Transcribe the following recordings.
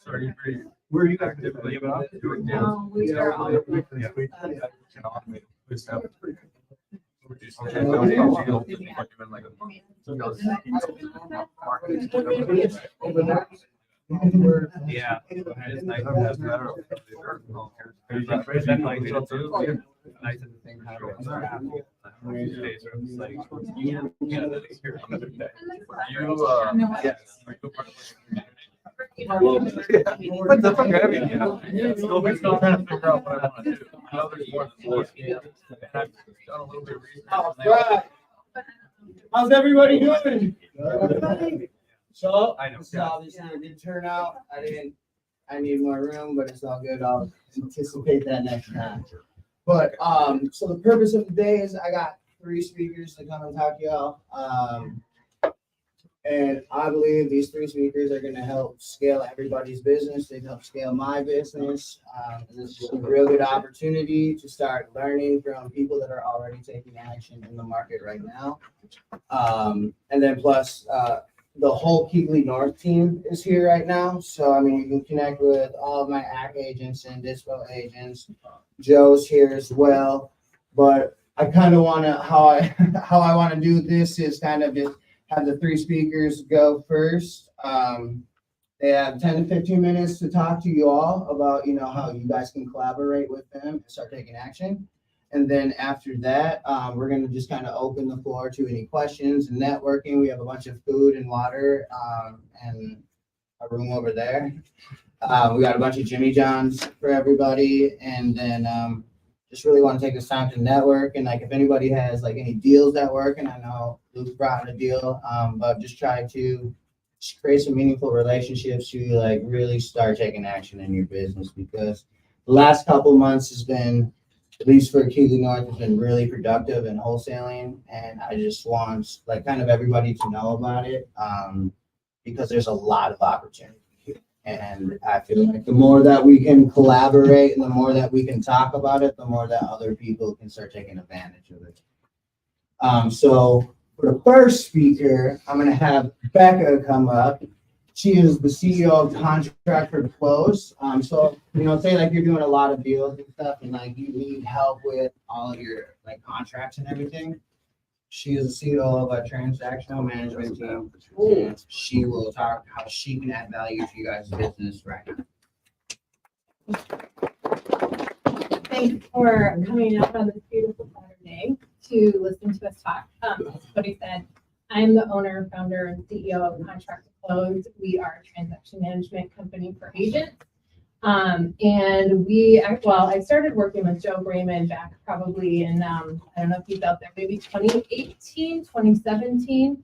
Sorry, where are you guys typically about? We are all Yeah. It's nice to have better. Nice at the same time. Days are like, you but that's okay. I mean, you know, still trying to figure out what I want to do. I know there's more than four. And I've done a little bit of research. How's everybody doing? So, I know. this is obviously a good turnout. I need more room, but it's all good. I'll anticipate that next time. But, so the purpose of the day is I got 3 speakers to come and talk to y'all. And I believe these 3 speakers are going to help scale everybody's business. They help scale my business. And this is a real good opportunity to start learning from people that are already taking action in the market right now. And then plus, the whole Keighley North team is here right now. So, I mean, you can connect with all of my AC agents and dispo agents. Joe's here as well. But I kind of want to, how I want to do this is kind of just have the 3 speakers go first. They have 10 to 15 minutes to talk to you all about, you know, how you guys can collaborate with them and start taking action. And then after that, we're going to just kind of open the floor to any questions and networking. We have a bunch of food and water and a room over there. We got a bunch of Jimmy Johns for everybody. And then just really want to take this time to network. And like if anybody has like any deals that work, and I know Luke brought a deal, but just try to create some meaningful relationships to like really start taking action in your business, because the last couple months has been, at least for Keighley North, has been really productive in wholesaling. And I just want like kind of everybody to know about it because there's a lot of opportunity here. And I feel like the more that we can collaborate and the more that we can talk about it, the more that other people can start taking advantage of it. So for the first speaker, I'm going to have Becca come up. She is the CEO of Contract for Close. So, you know, say like you're doing a lot of deals and stuff and like you need help with all of your like contracts and everything. She is the CEO of a transactional management team. And she will talk how she can add value to you guys' business right now. Thanks for coming out on this beautiful Saturday to listen to us talk. What he said, I am the owner, founder, and CEO of Contract to Close. We are a transaction management company for agents. And I started working with Joe Brayman back probably in, I don't know if he's out there, maybe 2018, 2017,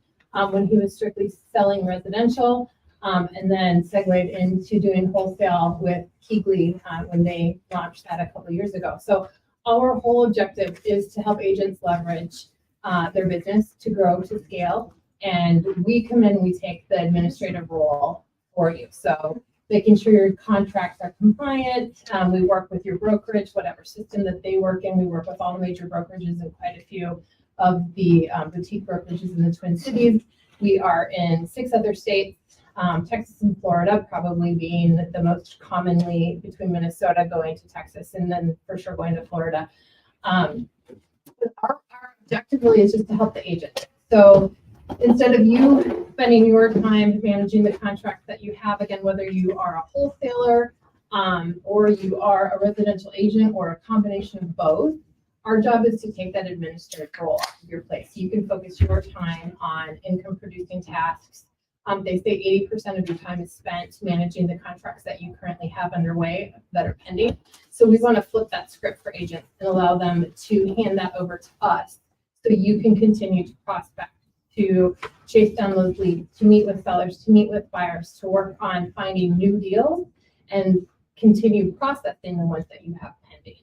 when he was strictly selling residential, and then segued into doing wholesale with Keighley when they launched that a couple of years ago. So our whole objective is to help agents leverage their business to grow, to scale. And we come in, we take the administrative role for you. So making sure your contracts are compliant. We work with your brokerage, whatever system that they work in. We work with all the major brokerages and quite a few of the boutique brokerages in the Twin Cities. We are in 6 other states, Texas and Florida probably being the most commonly, between Minnesota going to Texas and then for sure going to Florida. Our objective really is just to help the agent. So instead of you spending your time managing the contracts that you have, again, whether you are a wholesaler or you are a residential agent or a combination of both, our job is to take that administrative role off of your plate. So you can focus your time on income producing tasks. They say 80% of your time is spent managing the contracts that you currently have underway that are pending. So we want to flip that script for agents and allow them to hand that over to us so you can continue to prospect, to chase down those leads, to meet with sellers, to meet with buyers, to work on finding new deals and continue processing the ones that you have pending.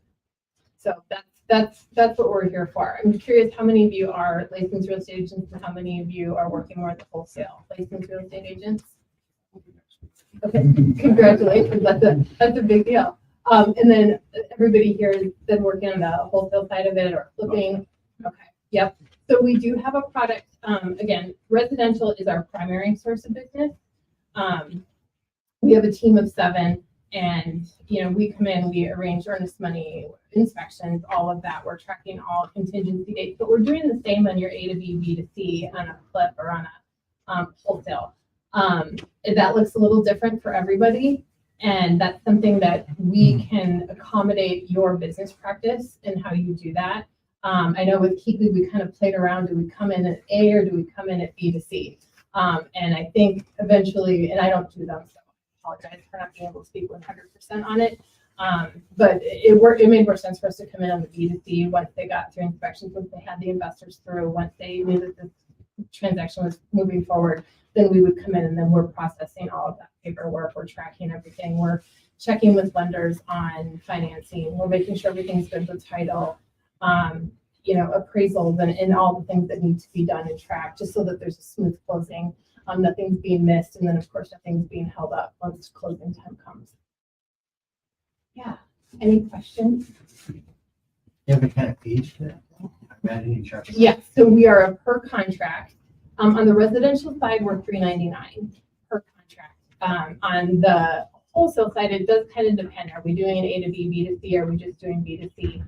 So that's what we're here for. I'm curious how many of you are licensed real estate agents and how many of you are working more at the wholesale licensed real estate agents? Okay, congratulations, that's a big deal. And then everybody here has been working on the wholesale side of it or flipping. Okay, yep. So we do have a product, again, residential is our primary source of business. We have a team of 7 and, we come in, we arrange earnest money, inspections, all of that. We're tracking all contingency dates, but we're doing the same on your A to B, B to C on a flip or on a wholesale. That looks a little different for everybody. And that's something that we can accommodate your business practice and how you do that. I know with Keekly, we kind of played around. Do we come in at A or do we come in at B to C? And I think eventually, and I don't do them, so I apologize for not being able to speak 100% on it. But it made more sense for us to come in on the B to C once they got through inspections, once they had the investors through, once they knew that the transaction was moving forward, then we would come in and then we're processing all of that paperwork. We're tracking everything. We're checking with lenders on financing. We're making sure everything's good with title, appraisals and all the things that need to be done and tracked just so that there's a smooth closing. Nothing's being missed. And then of course, nothing's being held up once closing time comes. Yeah. Any questions? You have a kind of fees for that? I imagine you charge. Yes. So we are a per contract. On the residential side, we're $3.99 per contract. On the wholesale side, it does kind of depend. Are we doing an A to B, B to C? Or are we just doing B to C?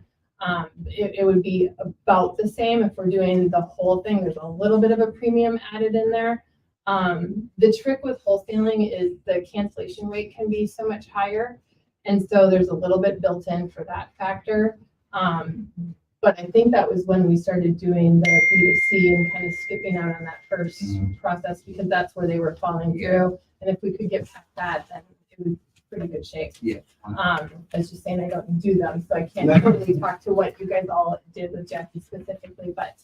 It would be about the same if we're doing the whole thing. There's a little bit of a premium added in there. The trick with wholesaling is the cancellation rate can be so much higher. And so there's a little bit built in for that factor. But I think that was when we started doing the B2C and kind of skipping out on that first process because that's where they were falling through. And if we could get past that, then it was pretty good shape. Yeah. I was just saying I don't do them, so I can't totally talk to what you guys all did with Jackie specifically. But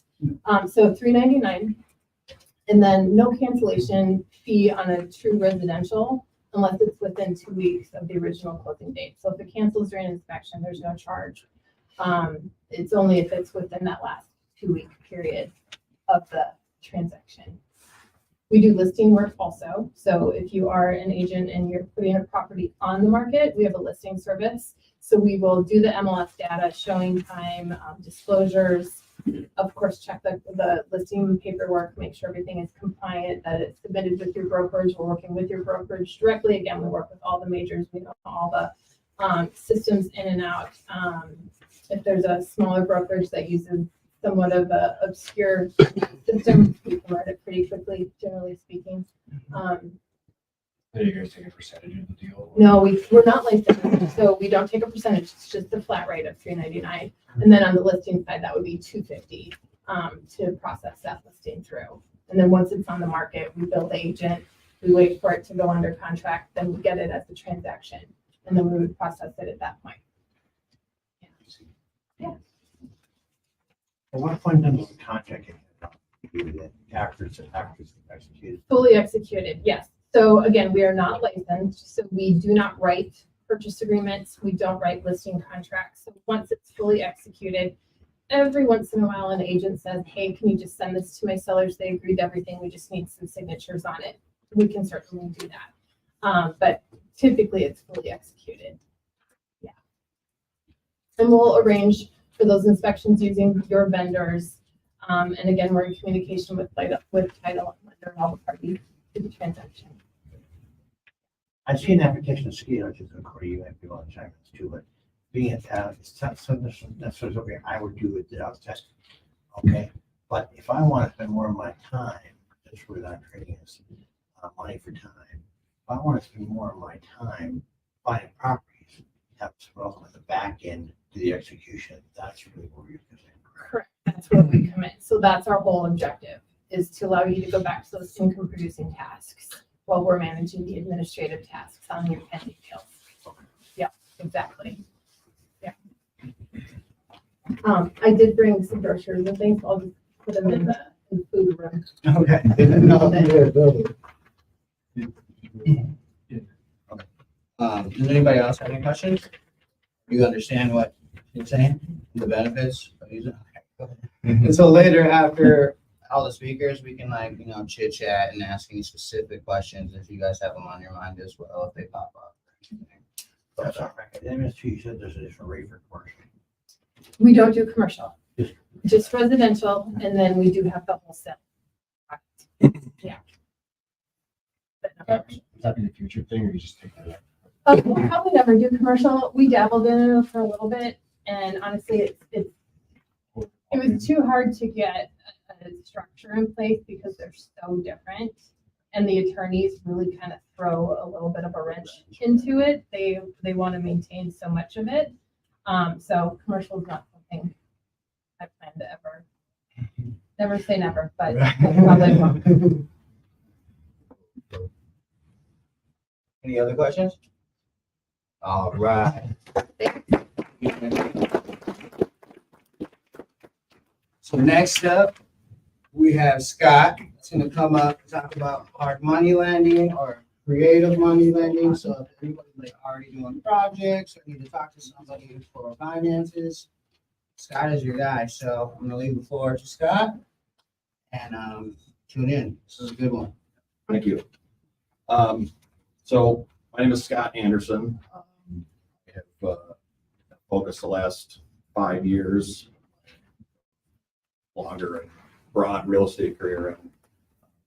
so $3.99, and then no cancellation fee on a true residential unless it's within 2 weeks of the original closing date. So if it cancels during inspection, there's no charge. It's only if it's within that last 2-week period of the transaction. We do listing work also. So if you are an agent and you're putting a property on the market, we have a listing service. So we will do the MLS data, showing time, disclosures, of course, check the listing paperwork, make sure everything is compliant, that it's submitted with your brokerage. We're working with your brokerage directly. Again, we work with all the majors. We know all the systems in and out. If there's a smaller brokerage that uses somewhat of a obscure system, we can learn it pretty quickly, generally speaking. Do you guys take a percentage of the deal? No, we're not licensed, so we don't take a percentage. It's just a flat rate of $3.99. And then on the listing side, that would be $2.50 to process that listing through. And then once it's on the market, we bill the agent, we wait for it to go under contract, then we get it as a transaction, and then we would process it at that point. Yeah. Well, what fundamental contract after it's executed? Fully executed, yes. So again, we are not licensed, so we do not write purchase agreements. We don't write listing contracts. So once it's fully executed, every once in a while, an agent says, hey, can you just send this to my sellers? They agreed to everything. We just need some signatures on it. We can certainly do that. But typically it's fully executed. Yeah. And we'll arrange for those inspections using your vendors. And again, we're in communication with title and all the parties to the transaction. I've seen application of ski, which is a core you might be on China too, but being at it's not something something I would do it without testing. Okay. But if I want to spend more of my time, that's where that trading is money for time. If I want to spend more of my time buying properties, have some else at the back end to the execution, that's really where you're going. Correct. That's where we come in. So that's our whole objective, is to allow you to go back to those income producing tasks while we're managing the administrative tasks on your pending deals. Yeah, exactly. Yeah. I did bring some brochures and things. I'll just put them in the food room. Okay. Does anybody else have any questions? Do you understand what you're saying? The benefits of using? And so later, after all the speakers, we can like, chit chat and ask any specific questions if you guys have them on your mind as well, if they pop up. That's our academics, you said there's a different rate for commercial. We don't do commercial, Just- just residential, and then we do have the wholesale. Yeah. But no Is that be the future thing, or you just take that? We'll probably never do commercial. We dabbled in it for a little bit, and honestly, it was too hard to get a structure in place because they're so different. And the attorneys really kind of throw a little bit of a wrench into it. They want to maintain so much of it. So commercial is not something I plan to never say never, but probably won't. Any other questions? All right. So next up, we have Scott. He's gonna come up and talk about hard money lending or creative money lending. So if anybody's like already doing projects or need to talk to somebody for finances, Scott is your guy. So I'm gonna leave the floor to Scott and tune in. This is a good one. Thank you. So my name is Scott Anderson. I have focused the last 5 years, longer and broad real estate career in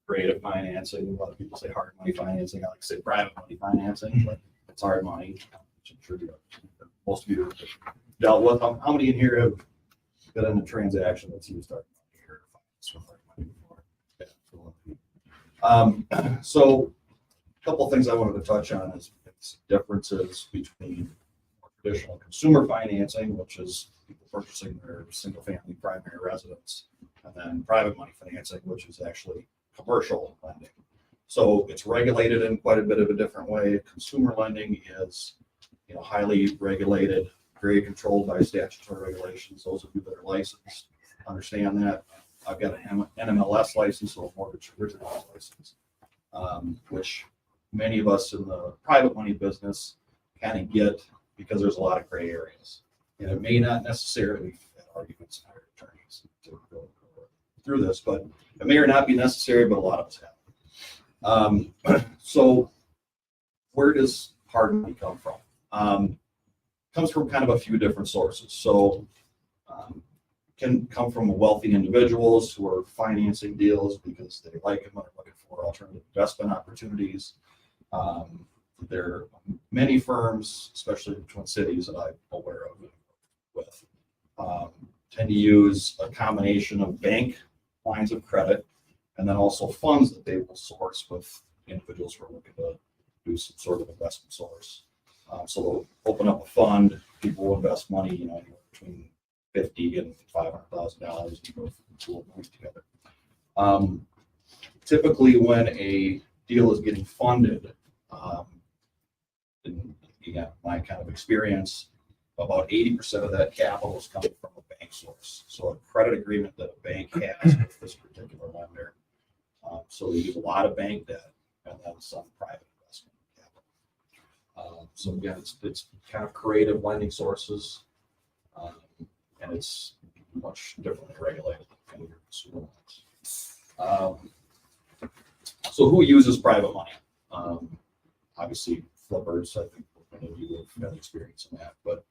creative financing. A lot of people say hard money financing. I like to say private money financing, but it's hard money, which I'm sure most of you have dealt with. How many in here have been in a transaction that's used hard money or finance with hard money before? Yeah, so a couple of things I wanted to touch on is differences between traditional consumer financing, which is people purchasing their single family primary residence, and then private money financing, which is actually commercial lending. So it's regulated in quite a bit of a different way. Consumer lending is, highly regulated, very controlled by statutory regulations. Those of you that are licensed understand that. I've got an NMLS license, so a mortgage originator license, which many of us in the private money business kind of get because there's a lot of gray areas. And it may not necessarily have arguments and hire attorneys to go through this, but it may or not be necessary, but a lot of us have. So where does hard money come from? Comes from kind of a few different sources. So can come from wealthy individuals who are financing deals because they like them and are looking for alternative investment opportunities. There are many firms, especially in the Twin Cities that I'm aware of with, tend to use a combination of bank lines of credit and then also funds that they will source with individuals who are looking to do some sort of investment source. So they'll open up a fund, people will invest money, anywhere between $50,000 and $500,000 and go pool money together. Typically, when a deal is getting funded, in my kind of experience, about 80% of that capital is coming from a bank source. So a credit agreement that a bank has with this particular lender. So they use a lot of bank debt and then some private investment capital. So again, it's kind of creative lending sources, and it's much differently regulated than your consumer loans. So who uses private money? Obviously, flippers. I think many of you have had experience in that, but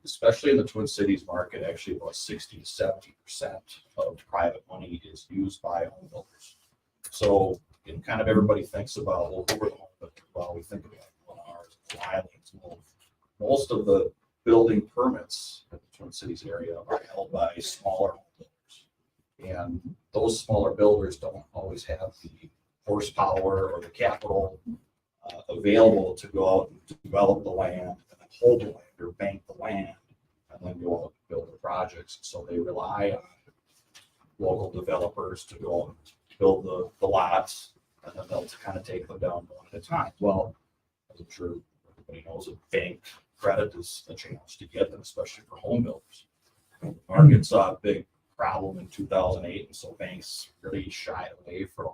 especially in the Twin Cities market, actually about 60 to 70% of private money is used by home builders. So kind of everybody thinks about, who are the home builders? Well, we think about Lennars, Islands. Most of the building permits in the Twin Cities area are held by smaller home builders. And those smaller builders don't always have the horsepower or the capital available to go out and develop the land and then hold the land or bank the land and then go out and build the projects. So they rely on local developers to go out and build the lots, and then they'll kind of take them down one at a time. Well, as I'm sure everybody knows, bank credit is a challenge to get them, especially for home builders. The market saw a big problem in 2008, and so banks really shied away from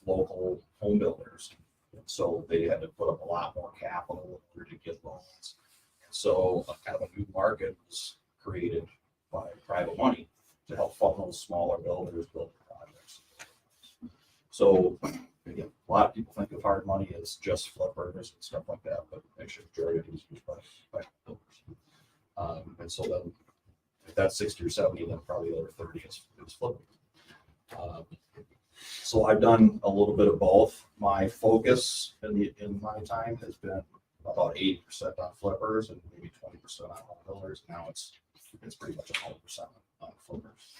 local home builders. And so they had to put up a lot more capital in order to get loans. And so kind of a new market was created by private money to help fund those smaller builders. builders, building projects. So again, a lot of people think of hard money as just flippers and stuff like that, but actually majority of it is used by builders. And so then if that's 60 or 70, then probably the other 30 is flipping. So I've done a little bit of both. My focus in my time has been about 80% on flippers and maybe 20% on home builders. Now it's pretty much 100% on flippers.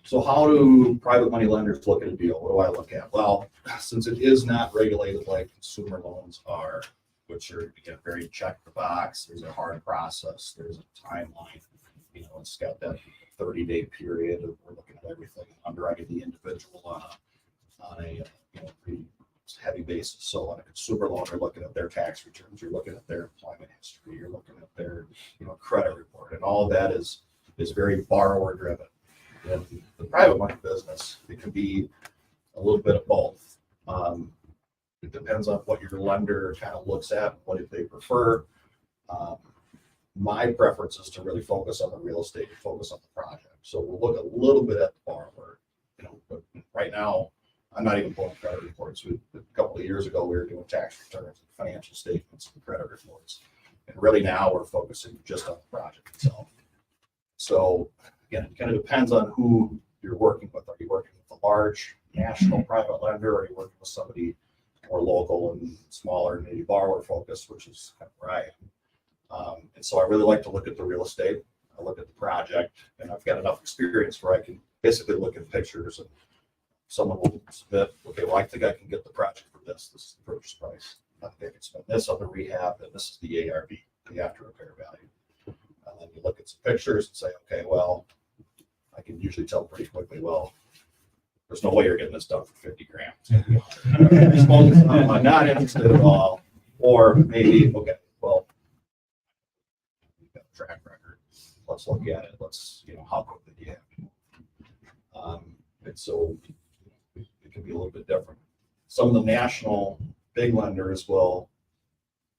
So how do private money lenders look at a deal? What do I look at? Well, since it is not regulated like consumer loans are, which are, again, very check the box, there's a hard process, there's a timeline. You know, it's got that 30-day period of we're looking at everything, underwriting the individual on a pretty heavy basis. So on a consumer loan, you're looking at their tax returns, you're looking at their employment history, you're looking at their credit report, and all of that is very borrower driven. In the private money business, it can be a little bit of both. It depends on what your lender kind of looks at, what if they prefer. My preference is to really focus on the real estate, focus on the project. So we'll look a little bit at the borrower, but right now I'm not even pulling credit reports. A couple of years ago, we were doing tax returns, and financial statements, and credit reports. And really now we're focusing just on the project itself. So again, it kind of depends on who you're working with. Are you working with a large national private lender, or are you working with somebody more local and smaller, maybe borrower focused, which is kind of where I am. And so I really like to look at the real estate. I look at the project, and I've got enough experience where I can basically look at pictures, and someone will submit, okay, well, I think I can get the project for this. This is the purchase price. I think I can spend this on the rehab, and this is the ARV, the after repair value. And then you look at some pictures and say, okay, well, I can usually tell pretty quickly, well, there's no way you're getting this done for 50 grand. I'm not interested at all. Or maybe, okay, well, we've got a track record. Let's look at it. Let's, how quickly do you have to? And so it can be a little bit different. Some of the national big lenders will,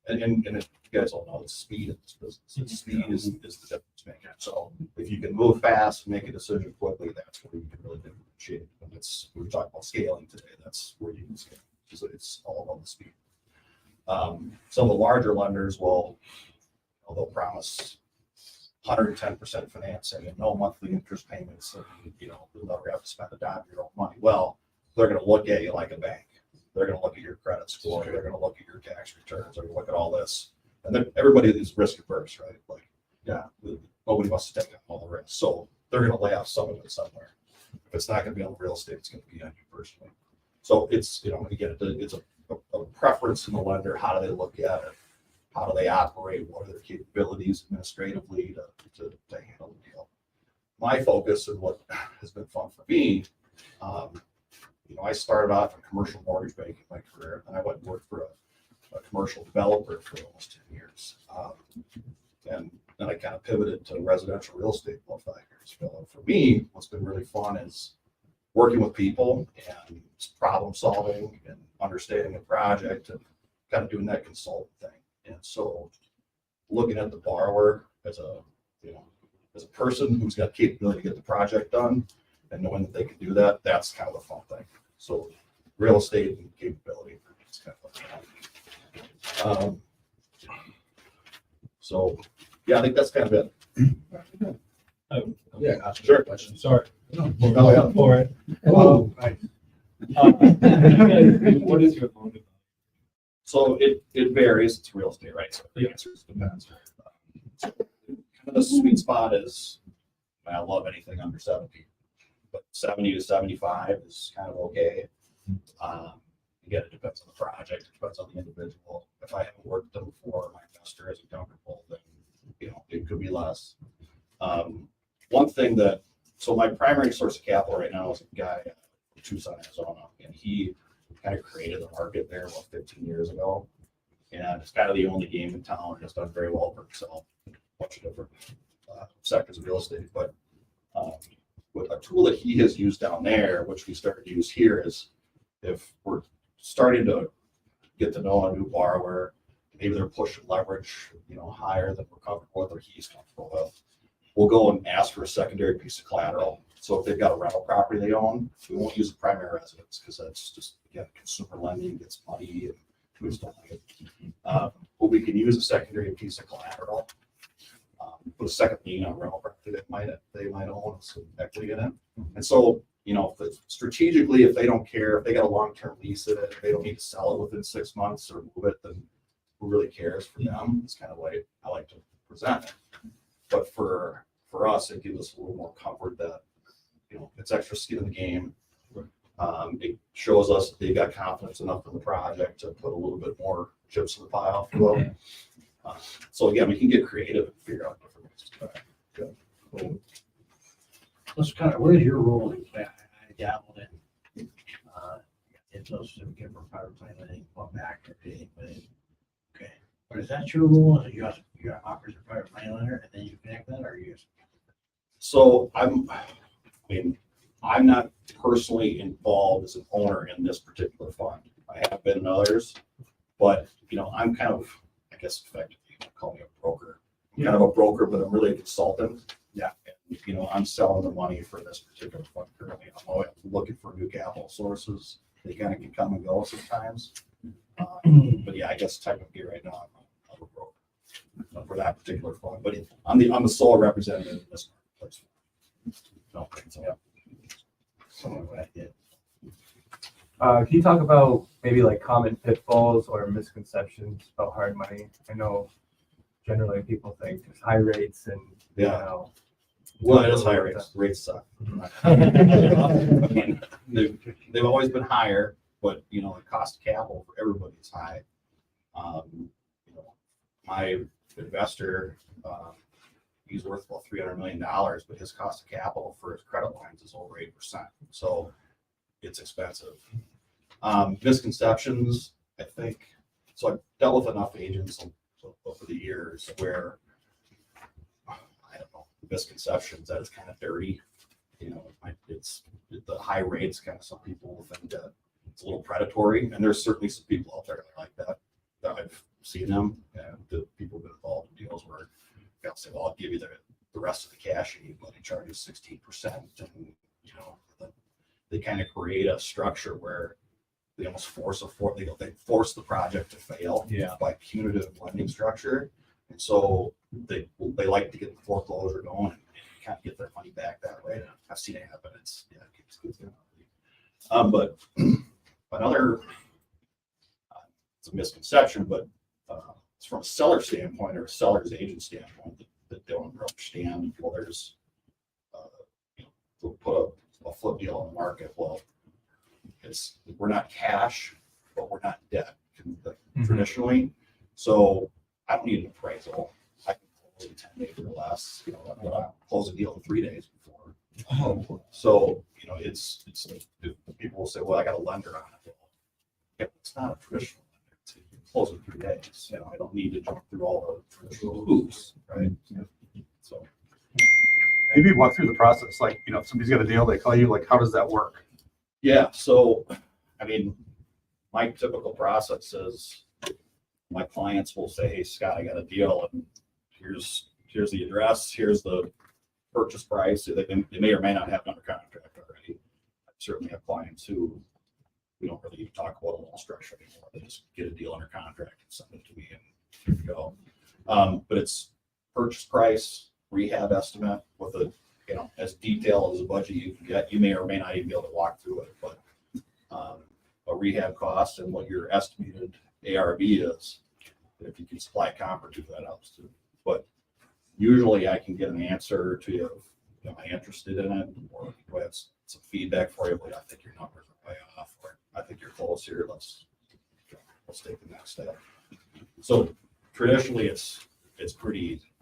and if you guys all know, it's speed in this business. Speed is the difference maker. So if you can move fast, make a decision quickly, that's where you can really differentiate. And we were talking about scaling today. That's where you can scale. So it's all about the speed. Some of the larger lenders they'll promise 110% financing and no monthly interest payments, and you'll never have to spend a dime of your own money. Well, they're going to look at you like a bank. They're going to look at your credit score. They're going to look at your tax returns. They're going to look at all this. And then everybody is risk averse, right? Like, nobody wants to take on all the risk. So they're going to lay off some of it somewhere. If it's not going to be on the real estate, it's going to be on you personally. So it's, again, it's a preference in the lender. How do they look at it? How do they operate? What are their capabilities administratively to handle the deal? My focus and what has been fun for me, I started off in commercial mortgage banking in my career, and I went and worked for a commercial developer for almost 10 years. And then I kind of pivoted to residential real estate about 5 years ago. For me, what's been really fun is working with people and problem solving and understanding a project and kind of doing that consultant thing. And so looking at the borrower as a person who's got capability to get the project done and knowing that they can do that, that's kind of the fun thing. So real estate and capability is kind of fun. So yeah, I think that's kind of it. Yeah, Sure. question. Sorry. Oh, yeah. For it. Oh, right. What is your loan? So it varies. It's real estate, right? So the answer is depends. So kind of the sweet spot is, I love anything under 70, but 70 to 75 is kind of okay. Again, it depends on the project. It depends on the individual. If I haven't worked with them before, my investor isn't comfortable, then it could be less. One thing so my primary source of capital right now is a guy from Tucson, Arizona, and he kind of created the market there about 15 years ago. And it's kind of the only game in town. It's done very well for itself in a bunch of different sectors of real estate. But with a tool that he has used down there, which we started to use here, is if we're starting to get to know a new borrower maybe they're pushing leverage, higher than we're comfortable with or he's comfortable with. We'll go and ask for a secondary piece of collateral. So if they've got a rental property they own, we won't use the primary residence because that's just, again, consumer lending gets muddy and we just don't like it. But we can use a secondary piece of collateral. Put a second lien on a rental property that they might own some equity in it. And so, strategically, if they don't care, if they got a long-term lease in it, they don't need to sell it within 6 months or move it, then who really cares for them? It's kind of like I like to present it. But for us, it gives us a little more comfort that, it's extra skin in the game. It shows us that they've got confidence enough in the project to put a little bit more chips in the pile, if you will. So again, we can get creative and figure out different ways to do it. Let's where's your role in that? I dabbled in, those certificate for private planning, what back or anything, but okay. But is that your role? You offer a private plan lender and then you connect that, or you just? So I'm not personally involved as an owner in this particular fund. I have been in others, but I'm kind of, I guess, effectively call me a broker. I'm kind of a broker, but I'm really a consultant. Yeah. And, I'm selling the money for this particular fund currently. I'm always looking for new capital sources. They kind of can come and go sometimes. But yeah, I guess technically right now I'm a broker for that particular fund. But I'm the sole representative in this marketplace. So yeah. Someone what I did. Can you talk about maybe like common pitfalls or misconceptions about hard money? I know generally people think there's high rates and, Well, it is high rates. Rates suck. I mean, they've always been higher, but the cost of capital for everybody is high. My investor, he's worth about $300 million, but his cost of capital for his credit lines is over 8%. So it's expensive. Misconceptions, I think. So I've dealt with enough agents over the years where I don't know, misconceptions that it's kind of dirty. It's the high rates kind of, some people will think that it's a little predatory, and there's certainly some people out there that like that I've seen them, and the people who've been involved in deals where they'll say, well, I'll give you the rest of the cash you need, but he charges 16%, and they kind of create a structure where they almost force the project to fail by punitive lending structure. And so they like to get the foreclosure going and kind of get their money back that way. I've seen it happen. It's good. But another, it's a misconception, but it's from a seller standpoint or a seller's agent standpoint that they don't understand. Well, there's they'll put a flip deal on the market. Well, we're not cash, but we're not debt traditionally. So I don't need an appraisal. I can close in 10 days or less. I'll close a deal in 3 days before. So it's if people will say, well, I got a lender on it. Well, it's not a traditional lender. You can close in 3 days. I don't need to jump through all the traditional hoops, right? So maybe walk through the process. Like, if somebody's got a deal, they call you. Like, how does that work? yeah. So my typical process is my clients will say, hey, Scott, I got a deal, and here's the address, here's the purchase price. They may or may not have it under contract already. I certainly have clients who we don't really even talk about a loan structure anymore. They just get a deal under contract and send it to me, and here we go. But it's purchase price, rehab estimate with as detailed as a budget you can get. You may or may not even be able to walk through it, but a rehab cost and what your estimated ARV is. If you can supply comp or do that helps too. But usually I can get an answer to you of, am I interested in it, or do I have some feedback for you? But I think your numbers are way off, or I think you're close here. Let's take the next step. So traditionally it's pretty easy.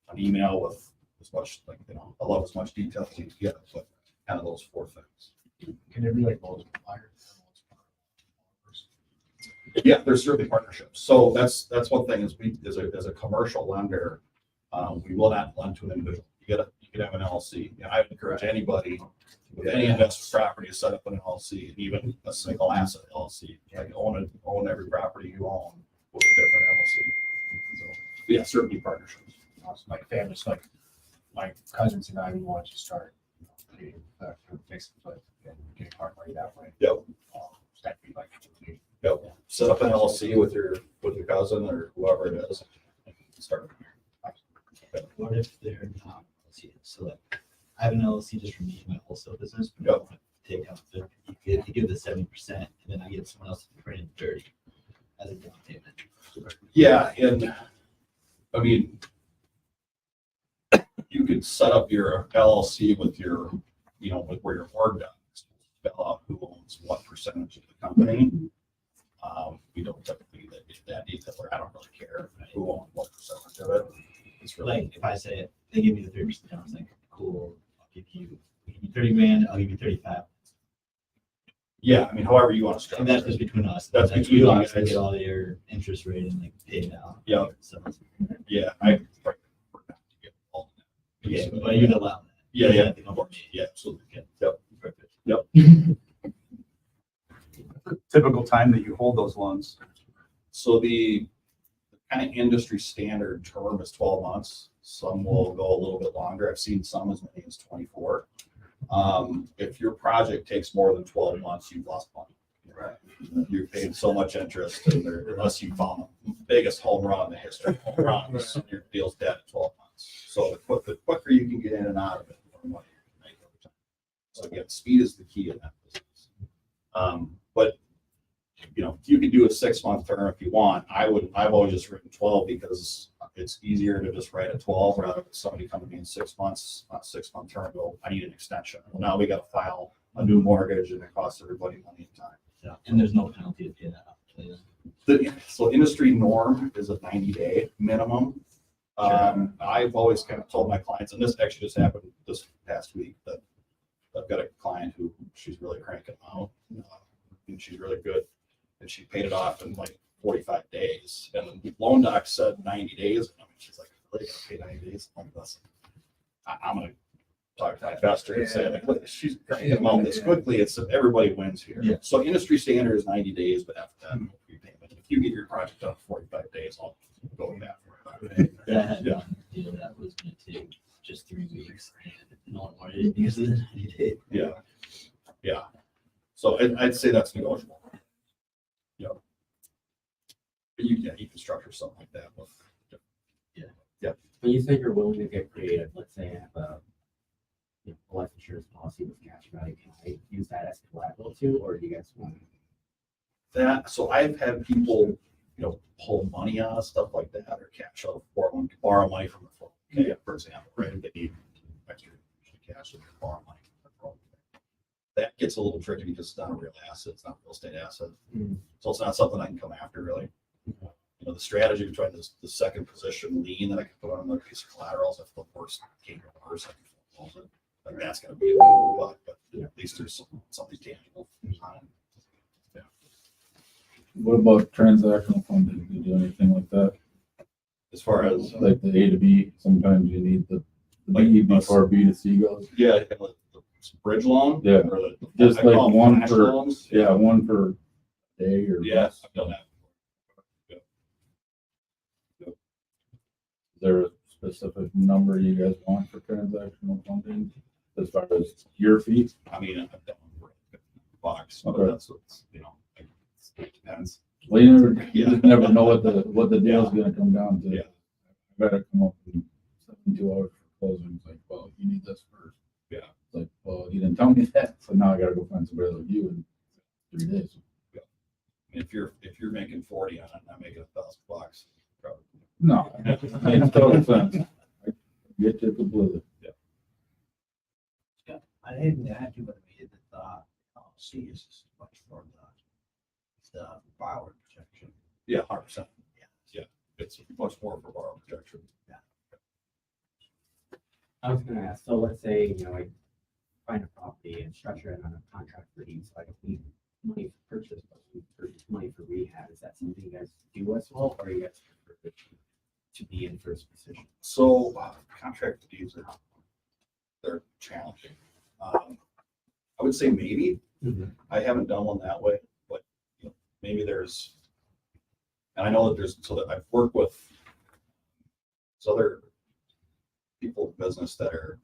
An email with as much I love as much detail as you can get, but kind of those 4 things. Can there be like multiple buyers? Yeah, there's certainly partnerships. So that's one thing is we as a commercial lender, we will not lend to an individual. You could have an LLC. I would encourage anybody with any investment property to set up an LLC, and even a single asset LLC. Like own every property you own, with a different LLC. So, yeah, certainly partnerships. My family's like, my cousins and I, we want to start, creating, fixing foot and getting hard money that way. Yep. That'd be like, Yep. Set up an LLC with your cousin or whoever it is. And start. What if they're not LLC? So like, I have an LLC just for me and my wholesale business, but I Yep. want to take out you give the 70%, and then I get someone else to put in 30 as a down payment. Yeah, and I mean, you could set up your LLC with your, with where your org docs spell out who owns what percentage of the company. We don't typically get that detail, or I don't really care who owns what percentage of it. It's really, Like if I say it, they give me the 30%, I was like, cool, I'll give you 30 grand, I'll give you 35. yeah, I mean, however you want to And that's structure just it. between us. That's Like, between you us. guys get all your interest rate and like pay it out. Yeah. So Yeah, I. prefer not to get involved in that. yeah, but you'd allow that. Yeah, yeah, Nothing of over course. me. Yeah, absolutely. Okay. Yep. Perfect. Typical time that you hold those loans. So the kind of industry standard term is 12 months. Some will go a little bit longer. I've seen some as many as 24. If your project takes more than 12 months, you've lost money. Right. You're paying so much interest, and unless you found the biggest home run in the history of home runs, your deal's dead in 12 months. So the quicker you can get in and out of it, the more money you can make over time. So again, speed is the key in that business. But you could do a 6-month term if you want. I've always just written 12 because it's easier to just write a 12 rather than somebody coming to me in 6 months, on a 6-month term, go, I need an extension. Well, now we got to file a new mortgage and it costs everybody money and time. Yeah. And there's no penalty to pay that off. So industry norm is a 90-day minimum. I've always kind of told my clients, and this actually just happened this past week, that I've got a client who she's really cranking out, and she's really good. And she paid it off in like 45 days. And the loan doc said 90 days. And she's like, really gotta pay 90 days? I'm like, listen, I'm gonna talk to my investor and say, like, look, she's cranking them out this quickly. It's everybody wins here. Yeah. So industry standard is 90 days, but after that, no prepayment. If you get your project done in 45 days, I'll go with that. I had Yeah. one deal that was gonna take just 3 weeks, and no one wanted it because of the 90 days. Yeah. Yeah. So I'd say that's negotiable. Yeah. But you can structure something like that with. When you say you're willing to get creative, let's say I have a life insurance policy with cash value, can I use that as collateral too, or do you guys want? That, so I've had people, pull money out of stuff like that, or cash out, borrow money from the 401k, for example, right? If they need extra cash, they can borrow money from the 401k. That gets a little tricky because it's not a real asset, it's not a real estate asset. Mhm. So it's not something I can come after, really. The strategy of trying the second position lien that I can put on another piece of collateral, if the worst came to worse, I can foreclose it. Like that's gonna be a lot, but at least there's something tangible on it. What about transactional funding? Do you do anything like that? As far as Like the A to B, sometimes you need the Like B us. before B to C goes. yeah, kind of like the bridge loan. Yeah. Or Just I call like them one flash for- loans. Yeah, one per day or. Yeah, less. I've done that. Is there a specific number you guys want for transactional funding as far as your fees? I mean, I've done box, Okay. but that's what's, it depends. Well, you Yeah. just never know what the deal's gonna come down to. Yeah. I better come up in 72 hours for closing. It's like, well, you need this first. Yeah. It's like, well, you didn't tell me that, so now I gotta go find somebody like you in 3 days. If you're making 40 on it, I'm making $1,000, probably. No, it makes total sense. I get you completely. I didn't add to, but I made the thought, see, is much for the borrower protection. Yeah, 100%. Yeah, it's much more for borrower protection. I was gonna ask, so let's say, I find a property and structure it on a contract for use, like if we money for purchase, but we purchase money for rehab, is that something you guys do as well, or you guys prefer to be in first position? So contract deeds they're challenging. I would say maybe. I haven't done one that way, but maybe there's And I know that I've worked with other people in business that are,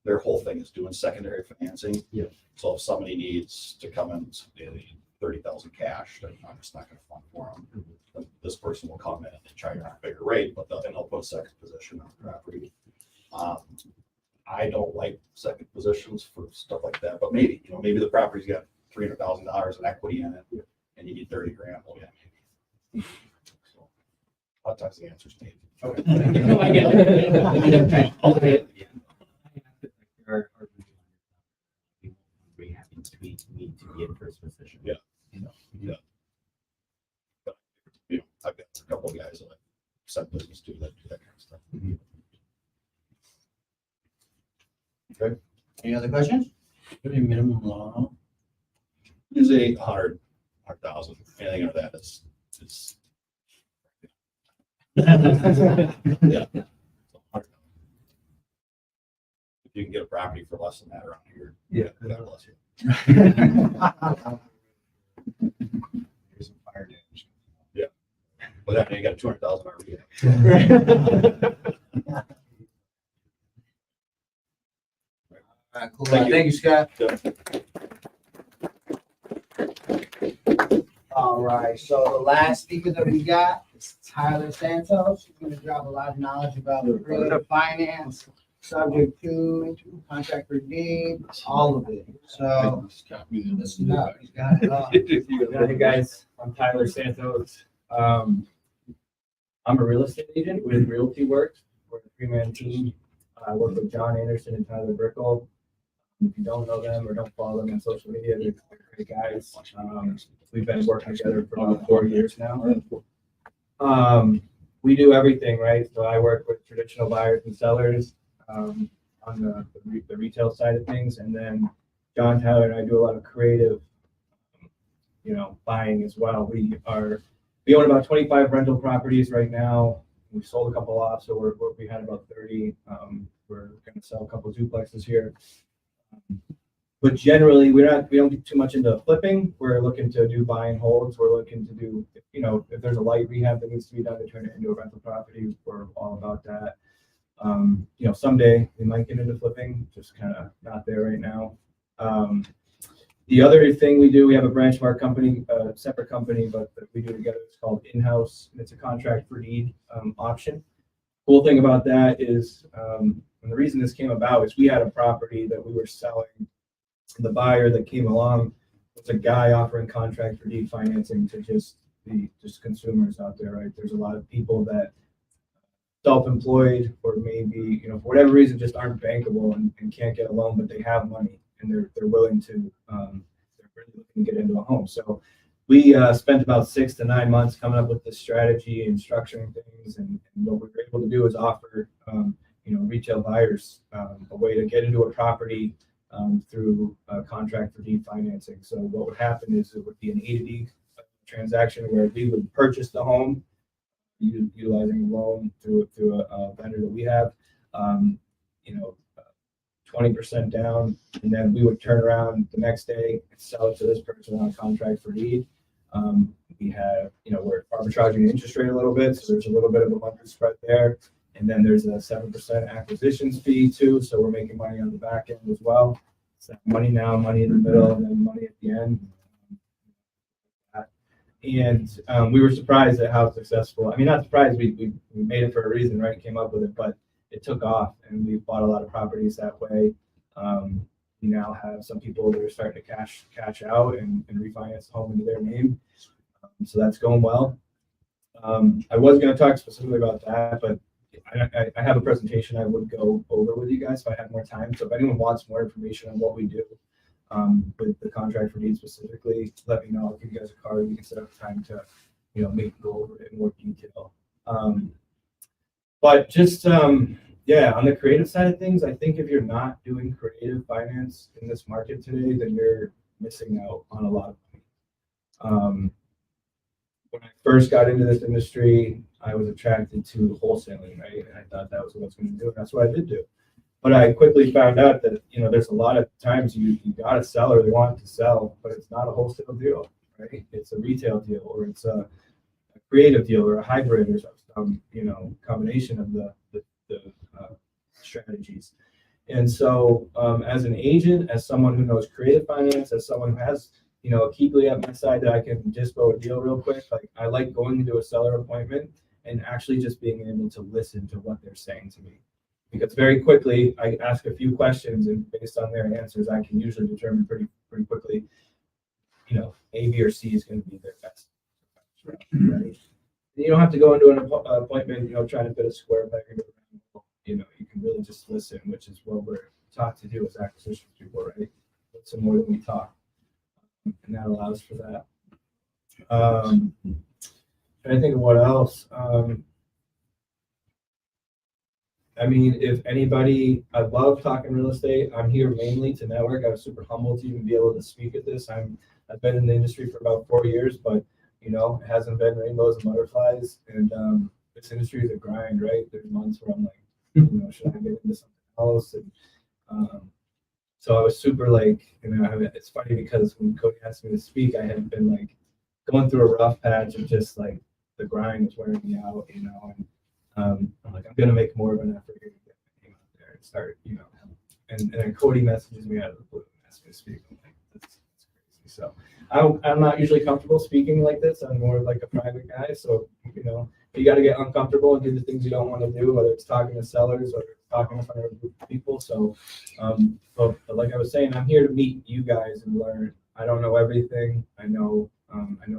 their whole thing is doing secondary financing. Yeah. So if somebody needs to come in, they need 30,000 cash, then I'm just not gonna fund for them. Then this person will come in and they try to earn a bigger rate, but they'll put a second position on the property. I don't like second positions for stuff like that, but maybe, maybe the property's got $300,000 in equity in it and you need 30 grand. Well, yeah, maybe. So, a lot of times the answer's maybe. No, I get it. Okay. Our rehab to be in first position. Yeah. But, I've got a couple of guys that send business to that do that kind of stuff. Any other questions? Any minimum law? Is 100,000. Anything of that is yeah. If you can get a property for less than that around here, God bless you. Here's some fire damage. But then you got a 200,000 RV. All right, cool. Thank you. Thank you, Scott. Yeah. All right, so the last speaker that we got is Tyler Santos. He's gonna drop a lot of knowledge about creative finance, subject to contract for deed, all of it. So listen up, he's got it all. Hey guys, I'm Tyler Santos. I'm a real estate agent with Realty Works. We're a three-man team. I work with John Anderson and Tyler Brickle. If you don't know them or don't follow them on social media, they're great guys. We've been working together for about 4 years now. We do everything, right? So I work with traditional buyers and sellers on the retail side of things, and then John, Tyler, and I do a lot of creative, buying as well. We own about 25 rental properties right now. We sold a couple off, so we had about 30. We're going to sell a couple duplexes here. But generally, we don't get too much into flipping. We're looking to do buy and holds. We're looking to do, if there's a light rehab that needs to be done to turn it into a rental property, we're all about that. Someday we might get into flipping, just kind of not there right now. The other thing we do, we have a branch of our company, a separate company, but that we do together. It's called In-House. It's a contract for deed option. Cool thing about that is, and the reason this came about is we had a property that we were selling. The buyer that came along was a guy offering contract for deed financing to just consumers out there, right? There's a lot of people that self-employed or maybe, for whatever reason, just aren't bankable and can't get a loan, but they have money and they're willing to, they're really looking to get into a home. So we spent about 6 to 9 months coming up with this strategy and structuring things. And what we were able to do is offer, retail buyers a way to get into a property through a contract for deed financing. So what would happen is it would be an A to D transaction where we would purchase the home utilizing a loan through a vendor that we have, 20% down, and then we would turn around the next day and sell it to this person on a contract for deed. We have, we're arbitraging the interest rate a little bit, so there's a little bit of a monthly spread there. And then there's a 7% acquisitions fee too, so we're making money on the back end as well. So money now, money in the middle, and then money at the end. And we were surprised at how successful. I mean, not surprised. We made it for a reason, right? Came up with it, but it took off, and we bought a lot of properties that way. We now have some people that are starting to cash out and refinance the home into their name. So that's going well. I was going to talk specifically about that, but I have a presentation I would go over with you guys if I had more time. So if anyone wants more information on what we do with the contract for deed specifically, let me know. I'll give you guys a card. We can set up time to, maybe go over it in more detail. But just, on the creative side of things, I think if you're not doing creative finance in this market today, then you're missing out on a lot of money. When I first got into this industry, I was attracted to wholesaling, right? And I thought that was what I was going to do. And that's what I did do. But I quickly found out that, there's a lot of times you got a seller, they want to sell, but it's not a wholesale deal, right? It's a retail deal, or it's a creative deal or a hybrid or some, combination of the strategies. And so, as an agent, as someone who knows creative finance, as someone who has, a Keeply at my side that I can dispo a deal real quick, like I like going into a seller appointment and actually just being able to listen to what they're saying to me. Because very quickly, I ask a few questions, and based on their answers, I can usually determine pretty quickly, A, B, or C is going to be their best. Right? You don't have to go into an appointment, trying to fit a square peg into a round hole. You can really just listen, which is what we're taught to do as acquisitions people, right? Listen more than we talk, and that allows for that. Trying to think of what else. If anybody, I love talking real estate. I'm here mainly to network. I was super humbled to even be able to speak at this. I've been in the industry for about 4 years, but it hasn't been rainbows and butterflies. And this industry is a grind, right? There's months where I'm like, should I get into something else? And so I was super it's funny because when Cody asked me to speak, I had been like going through a rough patch of just like the grind was wearing me out, and I'm like, I'm gonna make more of an effort here to get my name out there and start, and then Cody messages me out of the blue and asks me to speak. I'm like, that's crazy. So I'm not usually comfortable speaking like this. I'm more like a private guy. So, you got to get uncomfortable and do the things you don't want to do, whether it's talking to sellers or talking in front of a group of people. So, but like I was saying, I'm here to meet you guys and learn. I don't know everything. I know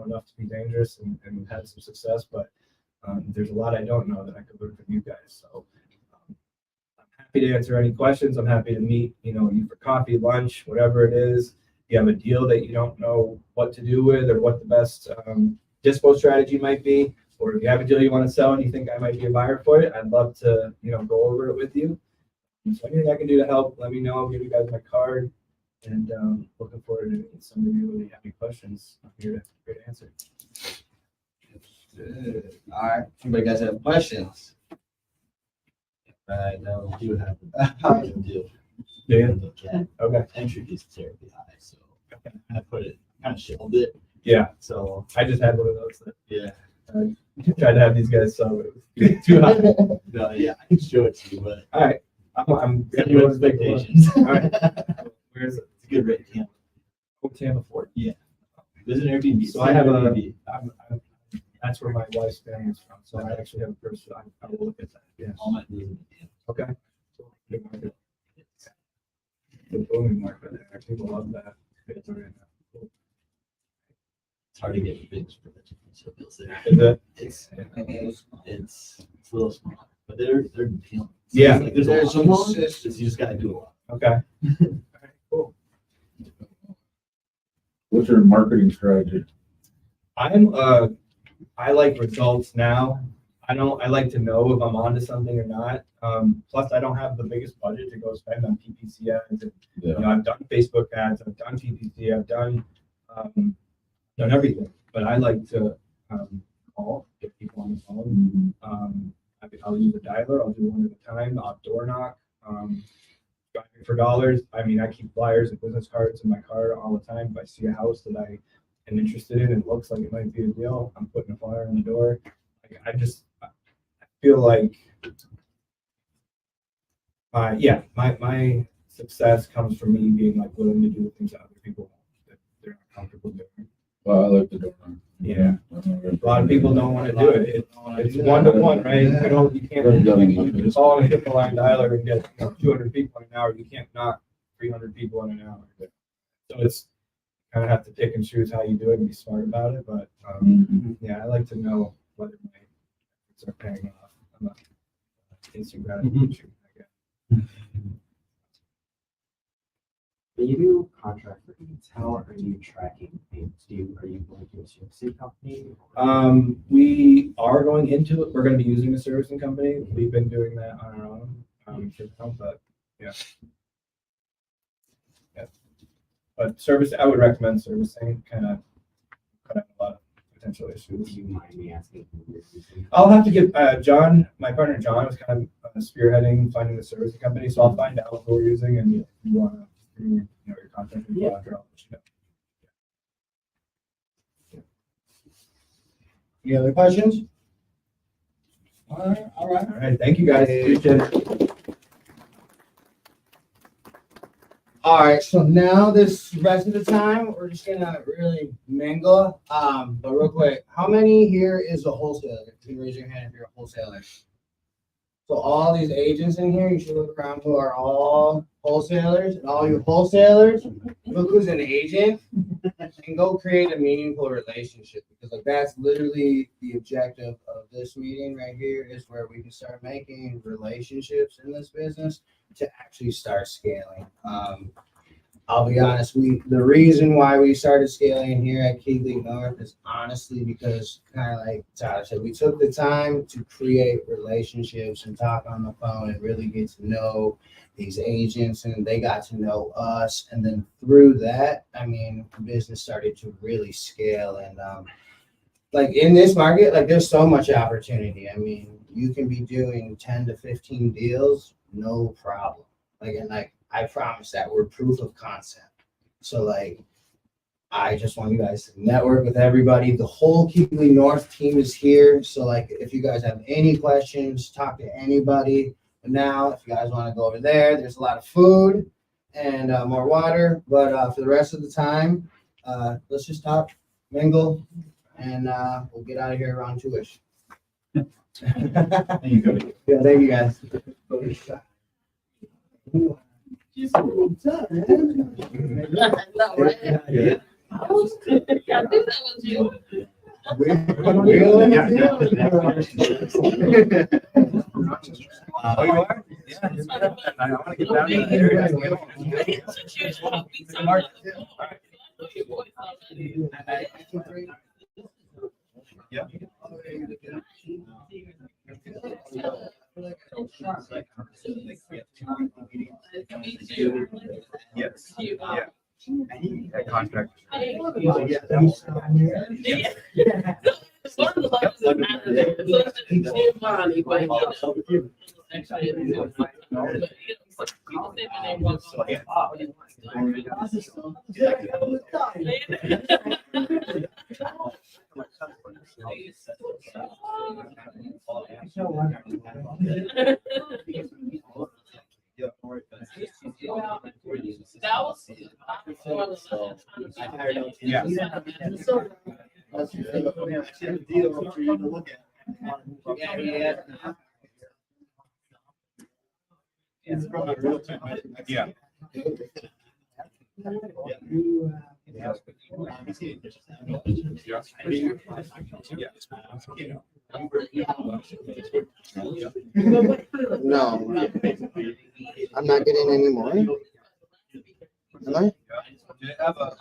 enough to be dangerous and we've had some success, but there's a lot I don't know that I could learn from you guys. So I'm happy to answer any questions. I'm happy to meet, you for coffee, lunch, whatever it is. If you have a deal that you don't know what to do with or what the best dispo strategy might be, or if you have a deal you want to sell and you think I might be a buyer for it, I'd love to, go over it with you. So anything I can do to help, let me know. I'll give you guys my card. And looking forward to meeting some of you. If you have any questions, I'm here to answer. Good. All right. Anybody guys have questions? I know you have a deal. Dan? Okay. Entry is terribly high, so I put it kind of shelved it. Yeah. So I just had one of those that yeah. tried to have these guys sell, but it was too high. No, yeah, I can show it to you, but All right. I'm set your expectations. All right. Where is it? It's a good rate. Yeah. Oh, Tampa Fort. Yeah. There's an Airbnb. So I have Airbnb. that's where my wife's family is from. So I actually have a person. I will look at that. Yeah. All my deals in the Okay. Good market. The booming market there. People love that. It's hard to get bids for the different bills there. Is it? It's a little small, but they're appealing. So Yeah. it's like there's There's a some lot. systems. You just gotta do a lot. Okay. All right, cool. What's your marketing strategy? I like results now. I like to know if I'm onto something or not. Plus I don't have the biggest budget to go spend on PPC ads. And, I've done Facebook ads, I've done PPC, I've done everything, but I like to call, get people on the phone. I'll use a dialer. I'll do one at a time. I'll door knock. Driving for dollars. I keep flyers and business cards in my car all the time. If I see a house that I am interested in and looks like it might be a deal, I'm putting a flyer on the door. I feel like my success comes from me being willing to do things that other people that they're not comfortable doing. Well, I like the door. Yeah. A lot of people don't want to do it. It's one-to-one, right? You can't call and hit the line dialer and get 200 people in an hour. You can't knock 300 people in an hour. So it's kind of have to pick and choose how you do it and be smart about it. But I like to know whether my efforts are paying off. I'm not instant gratification, I guess. When you do contract for leads, how are you tracking payments? Are you going to a servicing company? We are going into it. We're going to be using a servicing company. We've been doing that on our own, but yeah. But I would recommend servicing. Kind of cut out a lot of potential issues. Do you mind me asking who you're using? I'll have to get John, my partner John, was kind of spearheading finding the servicing company, so I'll find out who we're using, and if you want to, your contact info after, I'll let you know. Any other questions? All right, thank you guys. Appreciate it. All right, so now this rest of the time, we're just gonna really mingle. But real quick, how many here is a wholesaler? You can raise your hand if you're a wholesaler. So all these agents in here, you should look around who are all wholesalers, and all you wholesalers, look who's an agent, and go create a meaningful relationship, because like that's literally the objective of this meeting right here, is where we can start making relationships in this business to actually start scaling. I'll be honest, the reason why we started scaling here at Keighley North is honestly because, kind of like Tyler said, we took the time to create relationships and talk on the phone and really get to know these agents, and they got to know us. And then through that, I mean, the business started to really scale. And like in this market, like there's so much opportunity. I mean, you can be doing 10 to 15 deals, no problem. Like I promise that we're proof of concept. So like, I just want you guys to network with everybody. The whole Keighley North team is here. So like, if you guys have any questions, talk to anybody. But now, if you guys want to go over there, there's a lot of food and more water. But for the rest of the time, let's just talk, mingle, and we'll get out of here around 2-ish. Thank you. Yeah, thank you guys. Oh, you are? Yeah. I want to get down there. Yeah. Yes. Yeah. That contract. Yeah. Yeah. No, I'm not getting any more. Am I? Do they have a,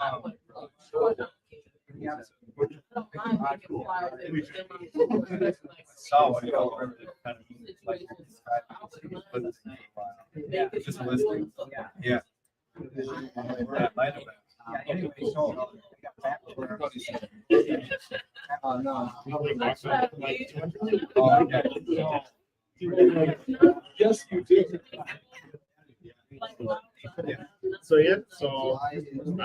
saw what you all remember kind of like just a listing. Yeah. That might have been. Oh, no. Oh, okay. Yes, you do. So yeah, so I don't know.